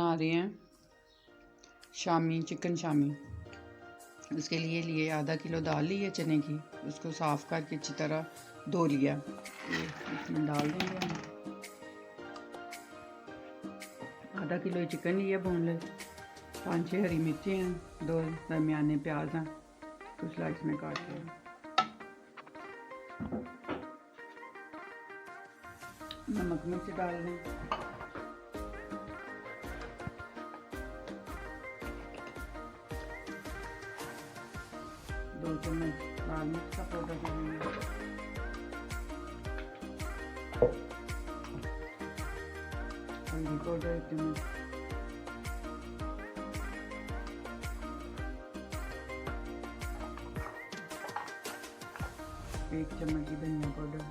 बना रहे हैं शामी चिकन शामी। उसके लिए आधा किलो दाल ली है चने की, उसको साफ़ करके अच्छी तरह धो लिया। ये इसमें डाल देंगे हम। आधा किलो चिकन लिया बोनलेस, 5-6 हरी मिर्ची हैं, 2 दरमियाने प्याज हैं, तो स्लाइस में काट के नमक मिर्च डाल दें। 2 चम्मच लाल मिर्च का पाउडर डालेंगे, हल्दी पाउडर 1 चम्मच, एक चम्मच धनिया पाउडर,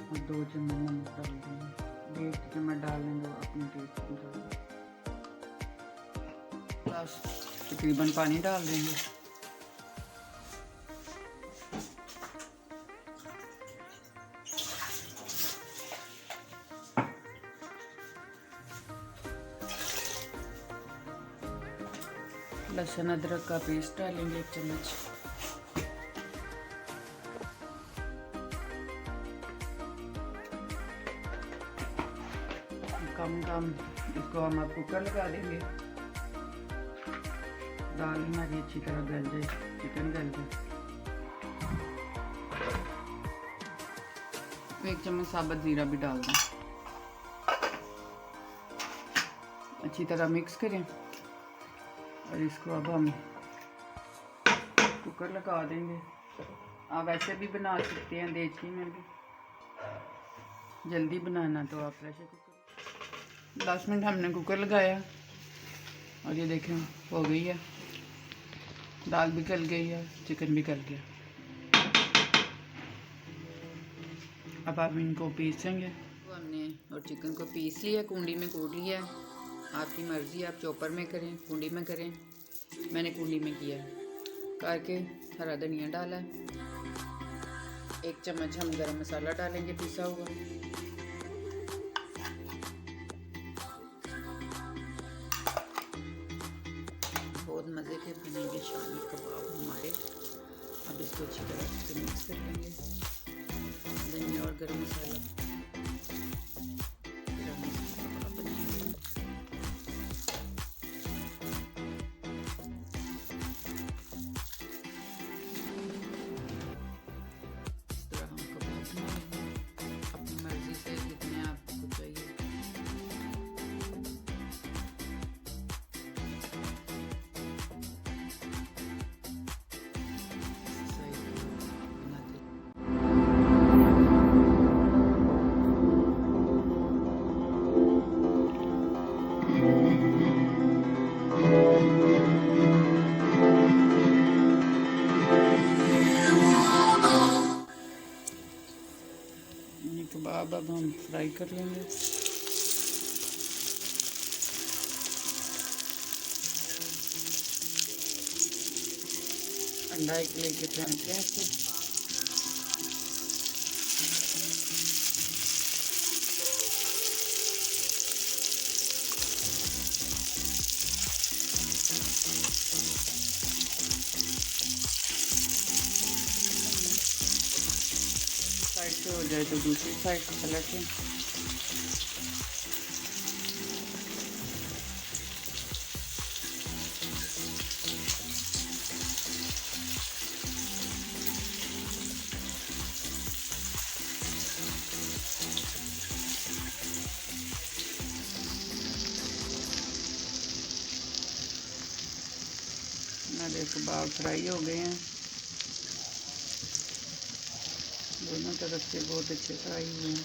और 2 चम्मच नमक डाल देंगे। 1 चम्मच डाल देंगे अपने टेस्ट के अनुसार। तकरीबन पानी डाल देंगे। लहसुन अदरक का पेस्ट डालेंगे 1 चम्मच। कम इसको हम अब कुकर लगा देंगे। दाल हमारी अच्छी तरह गल जाए, चिकन गल जाए। 1 चम्मच साबुत ज़ीरा भी डाल दें। अच्छी तरह मिक्स करें और इसको अब हम कुकर लगा देंगे। आप ऐसे भी बना सकते हैं देचकी में भी, जल्दी बनाना तो आप प्रेशर कुकर। 10 मिनट हमने कुकर लगाया और ये देखें हो गई है, दाल भी गल गई है, चिकन भी गल गया। अब आप इनको पीसेंगे। तो हमने और चिकन को पीस लिया, कुंडी में कूट लिया। आपकी मर्ज़ी, आप चॉपर में करें, कुंडी में करें। मैंने कुंडी में किया करके। हरा धनिया डाला, 1 चम्मच हम गरम मसाला डालेंगे पिसा हुआ, बहुत मज़े के बनेंगे शामी कबाब हमारे। अब इसको अच्छी तरह से मिक्स कर लेंगे। धनिया और गरम मसाला कबाब बनाएंगे। इस तरह हम कबाब बनाएंगे अपनी मर्ज़ी से, जितने आपको चाहिए। कबाब अब हम फ्राई कर लेंगे। अंडा एक लेके फेंकते हैं इसको। साइड से हो जाए तो दूसरी साइड से पलटें। हमारे कबाब फ्राई हो गए हैं, दोनों तरफ से बहुत अच्छे फ्राई हुए हैं।